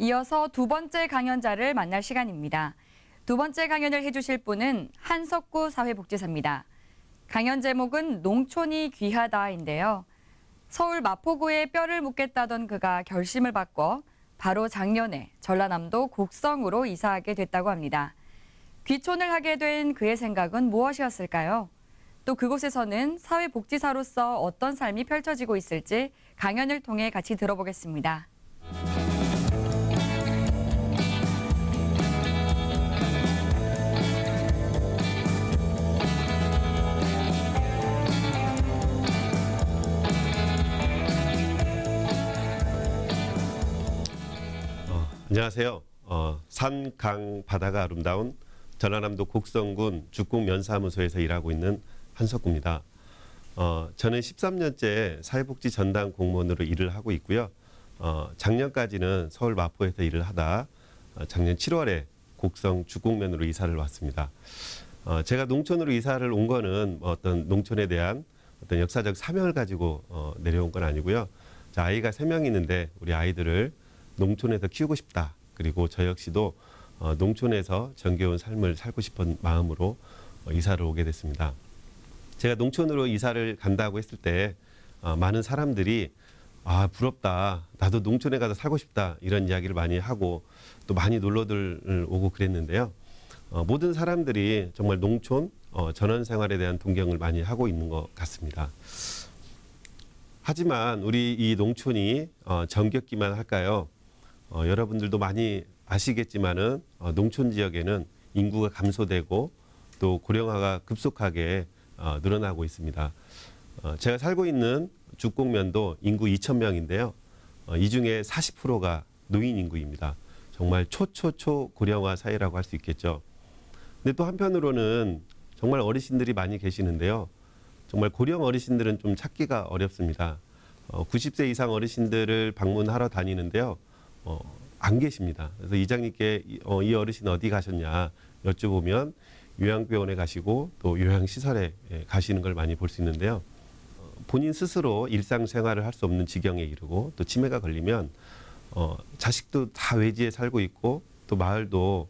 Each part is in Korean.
이어서 두 번째 강연자를 만날 시간입니다. 두 번째 강연을 해주실 분은 한석구 사회복지사입니다. 강연 제목은 농촌이 귀하다인데요. 서울 마포구에 뼈를 묻겠다던 그가 결심을 바꿔 바로 작년에 전라남도 곡성으로 이사하게 됐다고 합니다. 귀촌을 하게 된 그의 생각은 무엇이었을까요? 또 그곳에서는 사회복지사로서 어떤 삶이 펼쳐지고 있을지 강연을 통해 같이 들어보겠습니다. 안녕하세요. 산, 강, 바다가 아름다운 전라남도 곡성군 죽곡면사무소에서 일하고 있는 한석구입니다. 저는 13년째 사회복지 전담 공무원으로 일을 하고 있고요. 작년까지는 서울 마포에서 일을 하다 작년 7월에 곡성 죽곡면으로 이사를 왔습니다. 제가 농촌으로 이사를 온 거는 어떤 농촌에 대한 어떤 역사적 사명을 가지고 내려온 건 아니고요. 아이가 3명 있는데 우리 아이들을 농촌에서 키우고 싶다. 그리고 저 역시도 농촌에서 정겨운 삶을 살고 싶은 마음으로 이사를 오게 됐습니다. 제가 농촌으로 이사를 간다고 했을 때 많은 사람들이 부럽다. 나도 농촌에 가서 살고 싶다. 이런 이야기를 많이 하고 또 많이 놀러들 오고 그랬는데요. 모든 사람들이 정말 농촌 전원 생활에 대한 동경을 많이 하고 있는 것 같습니다. 하지만 우리 이 농촌이 정겹기만 할까요? 여러분들도 많이 아시겠지만은 농촌 지역에는 인구가 감소되고 또 고령화가 급속하게 늘어나고 있습니다. 제가 살고 있는 죽곡면도 인구 2,000명인데요. 이 중에 40%가 노인 인구입니다. 정말 초초초 고령화 사회라고 할 수 있겠죠. 근데 또 한편으로는 정말 어르신들이 많이 계시는데요. 정말 고령 어르신들은 좀 찾기가 어렵습니다. 90세 이상 어르신들을 방문하러 다니는데요. 안 계십니다. 그래서 이장님께 이 어르신 어디 가셨냐 여쭤보면 요양병원에 가시고 또 요양시설에 가시는 걸 많이 볼 수 있는데요. 본인 스스로 일상생활을 할 수 없는 지경에 이르고 또 치매가 걸리면 자식도 다 외지에 살고 있고 또 마을도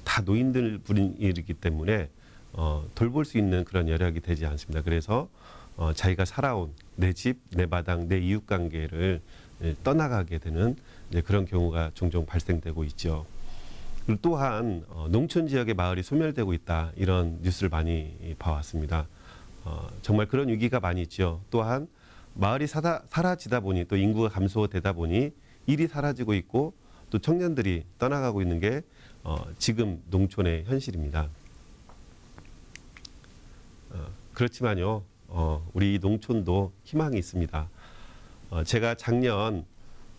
다 노인들 분이기 때문에 돌볼 수 있는 그런 여력이 되지 않습니다. 그래서 자기가 살아온 내 집, 내 마당, 내 이웃관계를 떠나가게 되는 그런 경우가 종종 발생되고 있죠. 그리고 또한 농촌 지역의 마을이 소멸되고 있다 이런 뉴스를 많이 봐왔습니다. 정말 그런 위기가 많이 있죠. 또한 마을이 사라지다 보니 또 인구가 감소되다 보니 일이 사라지고 있고 또 청년들이 떠나가고 있는 게 지금 농촌의 현실입니다. 그렇지만요, 우리 농촌도 희망이 있습니다. 제가 작년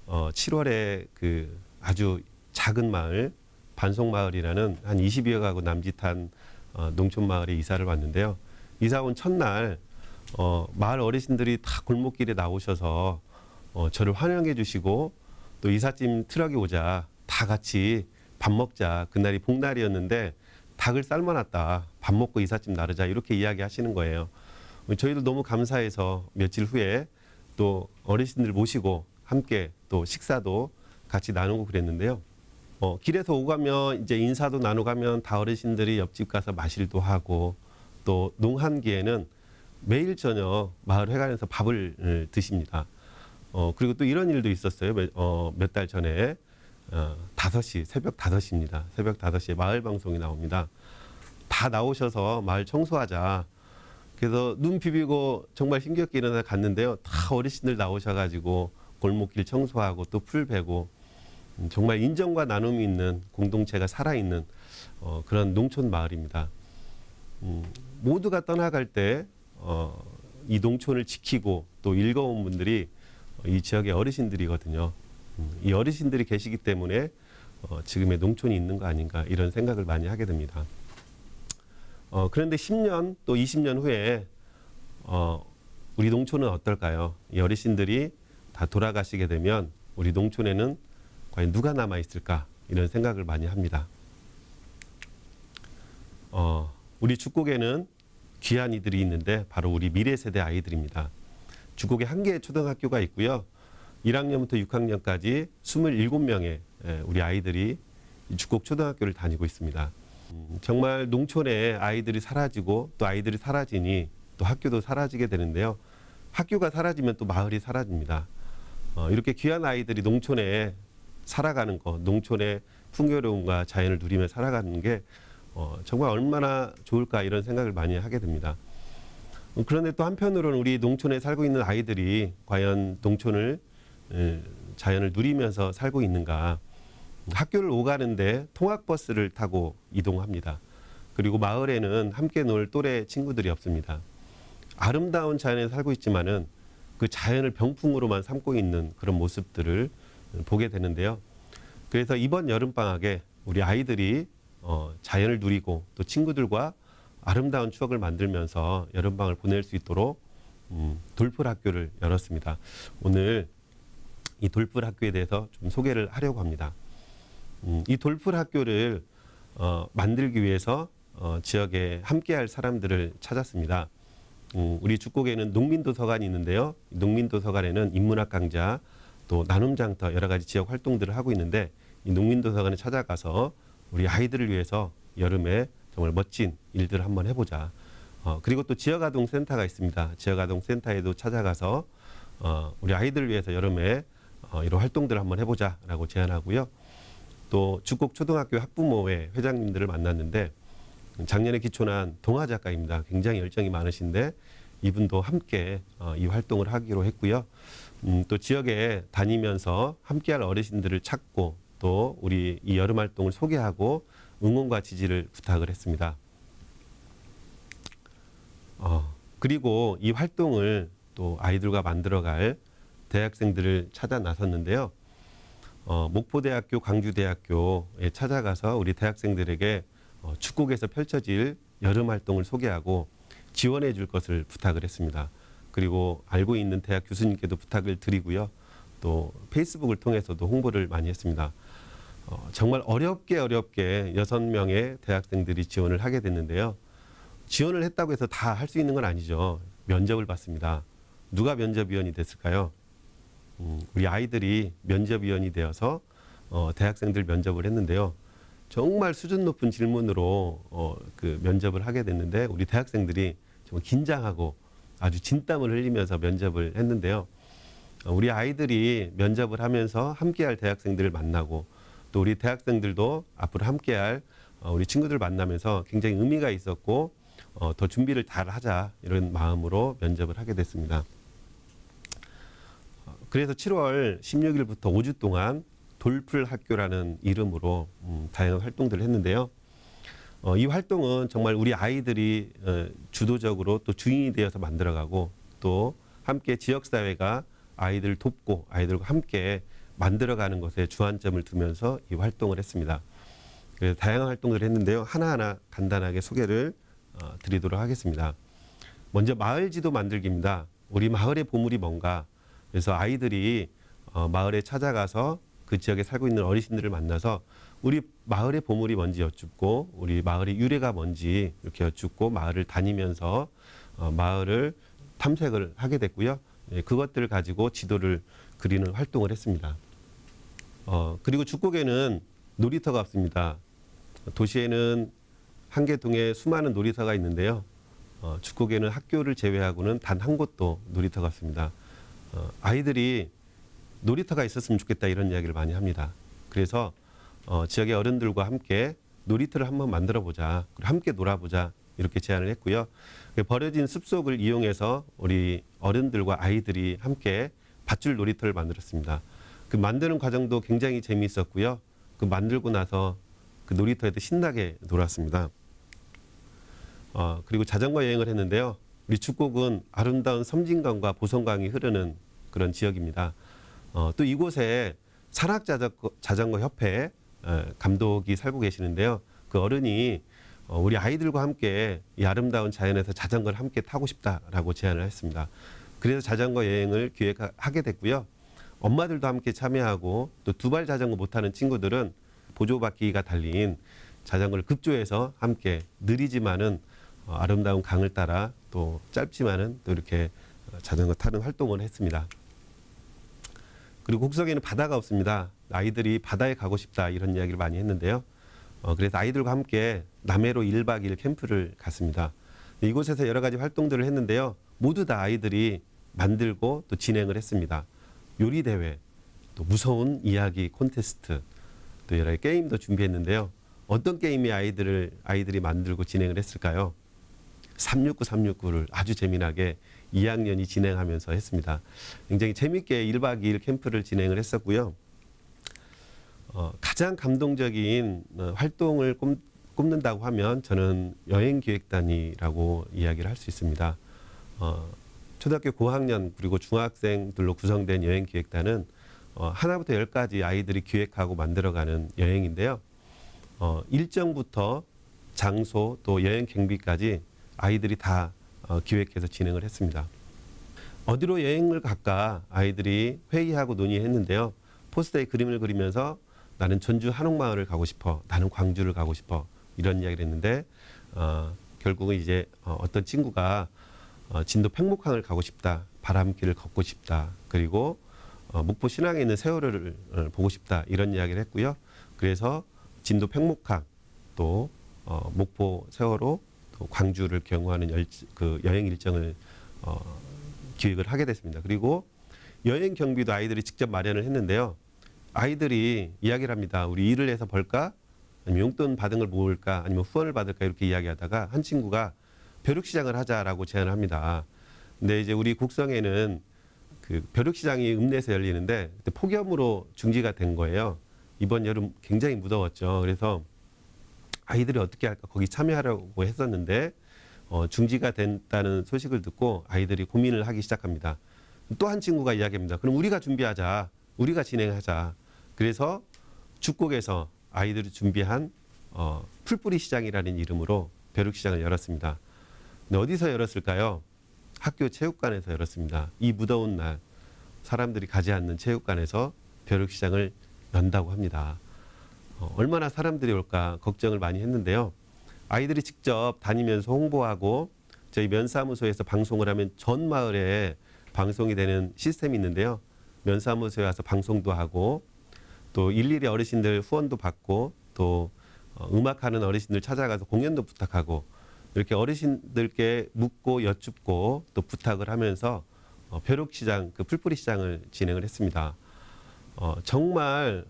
7월에 그 아주 작은 마을, 반송마을이라는 한 20여 가구 남짓한 농촌 마을에 이사를 왔는데요. 이사 온 첫날 마을 어르신들이 다 골목길에 나오셔서 저를 환영해 주시고 또 이삿짐 트럭이 오자 다 같이 밥 먹자. 그날이 복날이었는데 닭을 삶아놨다. 밥 먹고 이삿짐 나르자. 이렇게 이야기하시는 거예요. 저희도 너무 감사해서 며칠 후에 또 어르신들 모시고 함께 또 식사도 같이 나누고 그랬는데요. 길에서 오가면 이제 인사도 나누가면 다 어르신들이 옆집 가서 마실도 하고 또 농한기에는 매일 저녁 마을 회관에서 밥을 드십니다. 그리고 또 이런 일도 있었어요. 몇 달 전에 5시, 새벽 5시입니다. 새벽 5시에 마을 방송이 나옵니다. 다 나오셔서 마을 청소하자. 그래서 눈 비비고 정말 힘겹게 일어나 갔는데요. 다 어르신들 나오셔가지고 골목길 청소하고 또 풀 베고 정말 인정과 나눔이 있는 공동체가 살아있는 그런 농촌 마을입니다. 모두가 떠나갈 때 이 농촌을 지키고 또 일궈온 분들이 이 지역의 어르신들이거든요. 이 어르신들이 계시기 때문에 지금의 농촌이 있는 거 아닌가 이런 생각을 많이 하게 됩니다. 그런데 10년 또 20년 후에 우리 농촌은 어떨까요? 이 어르신들이 다 돌아가시게 되면 우리 농촌에는 과연 누가 남아 있을까 이런 생각을 많이 합니다. 우리 죽곡에는 귀한 이들이 있는데 바로 우리 미래 세대 아이들입니다. 죽곡에 1개의 초등학교가 있고요. 1학년부터 6학년까지 27명의 우리 아이들이 이 죽곡 초등학교를 다니고 있습니다. 정말 농촌에 아이들이 사라지고 또 아이들이 사라지니 또 학교도 사라지게 되는데요. 학교가 사라지면 또 마을이 사라집니다. 이렇게 귀한 아이들이 농촌에 살아가는 것, 농촌의 풍요로움과 자연을 누리며 살아가는 게 정말 얼마나 좋을까 이런 생각을 많이 하게 됩니다. 그런데 또 한편으로는 우리 농촌에 살고 있는 아이들이 과연 농촌을 자연을 누리면서 살고 있는가. 학교를 오가는데 통학버스를 타고 이동합니다. 그리고 마을에는 함께 놀 또래 친구들이 없습니다. 아름다운 자연에 살고 있지만은 그 자연을 병풍으로만 삼고 있는 그런 모습들을 보게 되는데요. 그래서 이번 여름방학에 우리 아이들이 자연을 누리고 또 친구들과 아름다운 추억을 만들면서 여름방학을 보낼 수 있도록 돌풀학교를 열었습니다. 오늘 이 돌풀학교에 대해서 좀 소개를 하려고 합니다. 이 돌풀학교를 만들기 위해서 지역에 함께할 사람들을 찾았습니다. 우리 죽곡에는 농민도서관이 있는데요. 농민도서관에는 인문학 강좌, 또 나눔장터 여러 가지 지역 활동들을 하고 있는데 이 농민도서관에 찾아가서 우리 아이들을 위해서 여름에 정말 멋진 일들을 한번 해보자. 그리고 또 지역아동센터가 있습니다. 지역아동센터에도 찾아가서 우리 아이들을 위해서 여름에 이런 활동들을 한번 해보자라고 제안하고요. 또 죽곡 초등학교 학부모회 회장님들을 만났는데 작년에 기초난 동화 작가입니다. 굉장히 열정이 많으신데 이분도 함께 이 활동을 하기로 했고요. 또 지역에 다니면서 함께할 어르신들을 찾고 또 우리 이 여름 활동을 소개하고 응원과 지지를 부탁을 했습니다. 그리고 이 활동을 또 아이들과 만들어갈 대학생들을 찾아 나섰는데요. 목포대학교, 광주대학교에 찾아가서 우리 대학생들에게 죽곡에서 펼쳐질 여름 활동을 소개하고 지원해 줄 것을 부탁을 했습니다. 그리고 알고 있는 대학 교수님께도 부탁을 드리고요. 또 페이스북을 통해서도 홍보를 많이 했습니다. 정말 어렵게 6명의 대학생들이 지원을 하게 됐는데요. 지원을 했다고 해서 다 할 수 있는 건 아니죠. 면접을 봤습니다. 누가 면접위원이 됐을까요? 우리 아이들이 면접위원이 되어서 대학생들 면접을 했는데요. 정말 수준 높은 질문으로 그 면접을 하게 됐는데 우리 대학생들이 정말 긴장하고 아주 진땀을 흘리면서 면접을 했는데요. 우리 아이들이 면접을 하면서 함께할 대학생들을 만나고 또 우리 대학생들도 앞으로 함께할 우리 친구들 만나면서 굉장히 의미가 있었고 더 준비를 잘 하자 이런 마음으로 면접을 하게 됐습니다. 그래서 7월 16일부터 5주 동안 돌풀학교라는 이름으로 다양한 활동들을 했는데요. 이 활동은 정말 우리 아이들이 주도적으로 또 주인이 되어서 만들어가고 또 함께 지역사회가 아이들을 돕고 아이들과 함께 만들어가는 것에 주안점을 두면서 이 활동을 했습니다. 그래서 다양한 활동들을 했는데요. 하나하나 간단하게 소개를 드리도록 하겠습니다. 먼저 마을지도 만들기입니다. 우리 마을의 보물이 뭔가. 그래서 아이들이 마을에 찾아가서 그 지역에 살고 있는 어르신들을 만나서 우리 마을의 보물이 뭔지 여쭙고 우리 마을의 유래가 뭔지 이렇게 여쭙고 마을을 다니면서 마을을 탐색을 하게 됐고요. 그것들을 가지고 지도를 그리는 활동을 했습니다. 그리고 죽곡에는 놀이터가 없습니다. 도시에는 한계동에 수많은 놀이터가 있는데요. 죽곡에는 학교를 제외하고는 단 한 곳도 놀이터가 없습니다. 아이들이 놀이터가 있었으면 좋겠다 이런 이야기를 많이 합니다. 그래서 지역의 어른들과 함께 놀이터를 한번 만들어 보자, 함께 놀아보자 이렇게 제안을 했고요. 버려진 숲속을 이용해서 우리 어른들과 아이들이 함께 밧줄 놀이터를 만들었습니다. 그 만드는 과정도 굉장히 재미있었고요. 그 만들고 나서 그 놀이터에도 신나게 놀았습니다. 그리고 자전거 여행을 했는데요. 우리 죽곡은 아름다운 섬진강과 보성강이 흐르는 그런 지역입니다. 또 이곳에 산악자전거 협회 감독이 살고 계시는데요. 그 어른이 우리 아이들과 함께 이 아름다운 자연에서 자전거를 함께 타고 싶다라고 제안을 했습니다. 그래서 자전거 여행을 기획하게 됐고요. 엄마들도 함께 참여하고 또 두발 자전거 못하는 친구들은 보조바퀴가 달린 자전거를 급조해서 함께 느리지만은 아름다운 강을 따라 또 짧지만은 또 이렇게 자전거 타는 활동을 했습니다. 그리고 곡성에는 바다가 없습니다. 아이들이 바다에 가고 싶다 이런 이야기를 많이 했는데요. 그래서 아이들과 함께 남해로 1박 2일 캠프를 갔습니다. 이곳에서 여러 가지 활동들을 했는데요. 모두 다 아이들이 만들고 또 진행을 했습니다. 요리 대회, 또 무서운 이야기 콘테스트, 또 여러 가지 게임도 준비했는데요. 어떤 게임이 아이들이 만들고 진행을 했을까요? 369를 아주 재미나게 2학년이 진행하면서 했습니다. 굉장히 재밌게 1박 2일 캠프를 진행을 했었고요. 가장 감동적인 활동을 꼽는다고 하면 저는 여행기획단이라고 이야기를 할 수 있습니다. 초등학교 고학년 그리고 중학생들로 구성된 여행기획단은 하나부터 10까지 아이들이 기획하고 만들어가는 여행인데요. 일정부터 장소 또 여행 경비까지 아이들이 다 기획해서 진행을 했습니다. 어디로 여행을 갈까 아이들이 회의하고 논의했는데요. 포스터에 그림을 그리면서 나는 전주 한옥마을을 가고 싶어, 나는 광주를 가고 싶어 이런 이야기를 했는데 결국은 이제 어떤 친구가 진도 팽목항을 가고 싶다, 바람길을 걷고 싶다, 그리고 목포 신항에 있는 세월호를 보고 싶다 이런 이야기를 했고요. 그래서 진도 팽목항 또 목포 세월호 또 광주를 경유하는 그 여행 일정을 기획을 하게 됐습니다. 그리고 여행 경비도 아이들이 직접 마련을 했는데요. 아이들이 이야기를 합니다. 우리 일을 해서 벌까? 아니면 용돈 받은 걸 모을까? 아니면 후원을 받을까? 이렇게 이야기하다가 한 친구가 벼룩시장을 하자라고 제안을 합니다. 근데 이제 우리 곡성에는 그 벼룩시장이 읍내에서 열리는데 그때 폭염으로 중지가 된 거예요. 이번 여름 굉장히 무더웠죠. 그래서 아이들이 어떻게 할까 거기 참여하려고 했었는데 중지가 됐다는 소식을 듣고 아이들이 고민을 하기 시작합니다. 또 한 친구가 이야기합니다. 그럼 우리가 준비하자. 우리가 진행하자. 그래서 죽곡에서 아이들이 준비한 풀뿌리 시장이라는 이름으로 벼룩시장을 열었습니다. 근데 어디서 열었을까요? 학교 체육관에서 열었습니다. 이 무더운 날 사람들이 가지 않는 체육관에서 벼룩시장을 연다고 합니다. 얼마나 사람들이 올까 걱정을 많이 했는데요. 아이들이 직접 다니면서 홍보하고 저희 면사무소에서 방송을 하면 전 마을에 방송이 되는 시스템이 있는데요. 면사무소에 와서 방송도 하고 또 일일이 어르신들 후원도 받고 또 음악하는 어르신들 찾아가서 공연도 부탁하고 이렇게 어르신들께 묻고 여쭙고 또 부탁을 하면서 벼룩시장, 그 풀뿌리 시장을 진행을 했습니다. 정말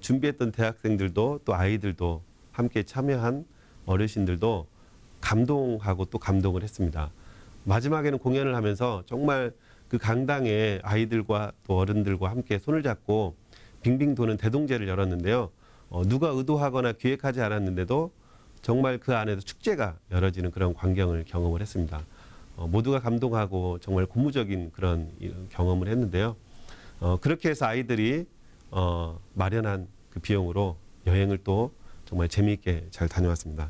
준비했던 대학생들도 또 아이들도 함께 참여한 어르신들도 감동하고 또 감동을 했습니다. 마지막에는 공연을 하면서 정말 그 강당에 아이들과 또 어른들과 함께 손을 잡고 빙빙 도는 대동제를 열었는데요. 누가 의도하거나 기획하지 않았는데도 정말 그 안에서 축제가 열어지는 그런 광경을 경험을 했습니다. 모두가 감동하고 정말 고무적인 그런 경험을 했는데요. 그렇게 해서 아이들이 마련한 그 비용으로 여행을 또 정말 재미있게 잘 다녀왔습니다.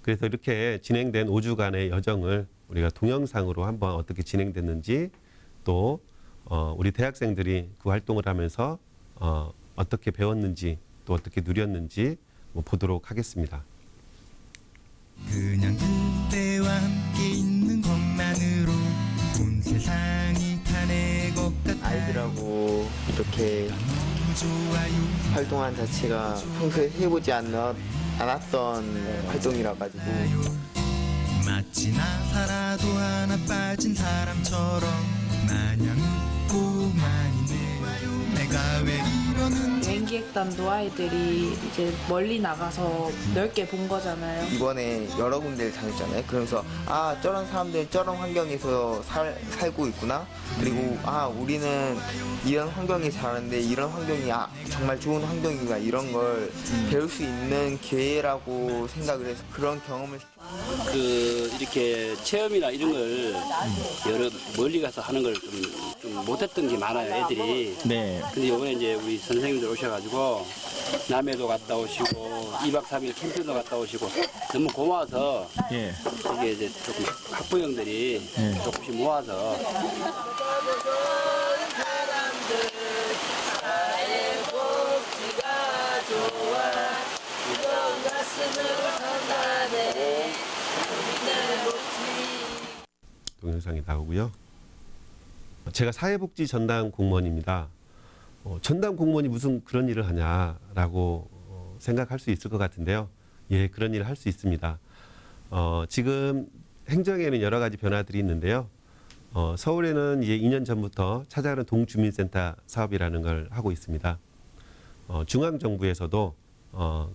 그래서 이렇게 진행된 5주간의 여정을 우리가 동영상으로 한번 어떻게 진행됐는지 또 우리 대학생들이 그 활동을 하면서 어떻게 배웠는지 또 어떻게 누렸는지 보도록 하겠습니다. 그냥 그대와 함께 있는 것만으로 온 세상이 타네 것 같아. 아이들하고 이렇게 활동한 자체가 평소에 해보지 않았던 활동이라 가지고 마치 나 살아도 하나 빠진 사람처럼 마냥 웃고만 있네. 내가 왜 이러는지. 여행기획단도 아이들이 이제 멀리 나가서 넓게 본 거잖아요. 이번에 여러 군데를 다녔잖아요. 그러면서 저런 사람들은 저런 환경에서 살고 있구나. 그리고 우리는 이런 환경에 자라는데 이런 환경이 정말 좋은 환경이구나. 이런 걸 배울 수 있는 기회라고 생각을 해서 그런 경험을 이렇게 체험이나 이런 걸 여러 멀리 가서 하는 걸 좀 못했던 게 많아요, 애들이. 네. 근데 이번에 이제 우리 선생님들 오셔가지고 남해도 갔다 오시고 2박 3일 캠핑도 갔다 오시고 너무 고마워서 예. 이게 이제 조금 학부형들이 조금씩 모아서 동영상이 나오고요. 제가 사회복지 전담 공무원입니다. 전담 공무원이 무슨 그런 일을 하냐라고 생각할 수 있을 것 같은데요. 예, 그런 일을 할 수 있습니다. 지금 행정에는 여러 가지 변화들이 있는데요. 서울에는 이제 2년 전부터 찾아가는 동주민센터 사업이라는 걸 하고 있습니다. 중앙정부에서도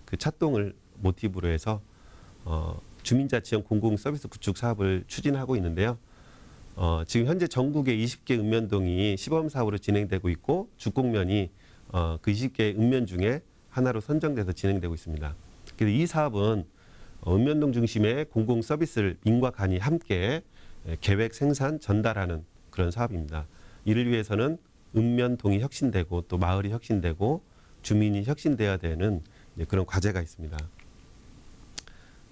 그 찾동을 모티브로 해서 주민자치형 공공서비스 구축 사업을 추진하고 있는데요. 지금 현재 전국에 20개 읍면동이 시범 사업으로 진행되고 있고 주공면이 그 20개 읍면 중에 하나로 선정돼서 진행되고 있습니다. 그래서 이 사업은 읍면동 중심의 공공 서비스를 민과 간이 함께 계획, 생산, 전달하는 그런 사업입니다. 이를 위해서는 읍면동이 혁신되고 또 마을이 혁신되고 주민이 혁신되어야 되는 그런 과제가 있습니다.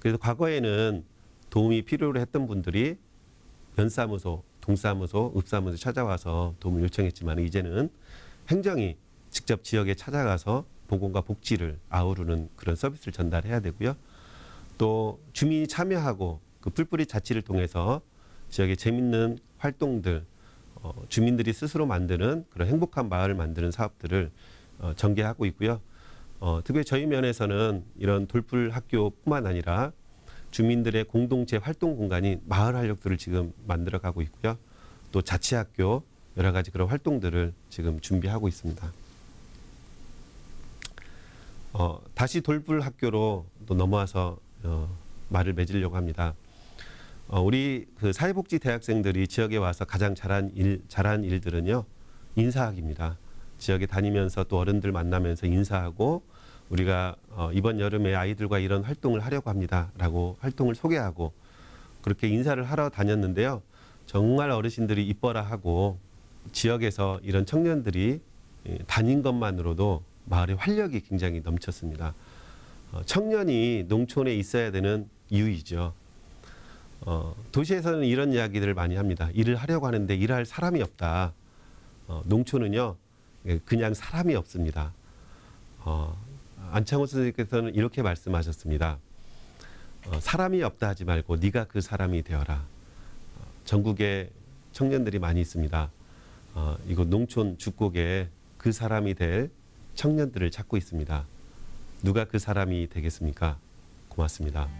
그래서 과거에는 도움이 필요로 했던 분들이 면사무소, 동사무소, 읍사무소 찾아와서 도움을 요청했지만 이제는 행정이 직접 지역에 찾아가서 보건과 복지를 아우르는 그런 서비스를 전달해야 되고요. 또 주민이 참여하고 그 뿔뿔이 자치를 통해서 지역에 재밌는 활동들, 주민들이 스스로 만드는 그런 행복한 마을을 만드는 사업들을 전개하고 있고요. 특별히 저희 면에서는 이런 돌풀 학교뿐만 아니라 주민들의 공동체 활동 공간인 마을 활력들을 지금 만들어가고 있고요. 또 자치학교 여러 가지 그런 활동들을 지금 준비하고 있습니다. 다시 돌풀 학교로 또 넘어와서 말을 맺으려고 합니다. 우리 그 사회복지 대학생들이 지역에 와서 가장 잘한 일들은요, 인사학입니다. 지역에 다니면서 또 어른들 만나면서 인사하고 우리가 이번 여름에 아이들과 이런 활동을 하려고 합니다라고 활동을 소개하고 그렇게 인사를 하러 다녔는데요. 정말 어르신들이 이뻐라 하고 지역에서 이런 청년들이 다닌 것만으로도 마을의 활력이 굉장히 넘쳤습니다. 청년이 농촌에 있어야 되는 이유이죠. 도시에서는 이런 이야기들을 많이 합니다. 일을 하려고 하는데 일할 사람이 없다. 농촌은요, 그냥 사람이 없습니다. 안창호 선생님께서는 이렇게 말씀하셨습니다. 사람이 없다 하지 말고 네가 그 사람이 되어라. 전국에 청년들이 많이 있습니다. 이곳 농촌 죽곡에 그 사람이 될 청년들을 찾고 있습니다. 누가 그 사람이 되겠습니까? 고맙습니다.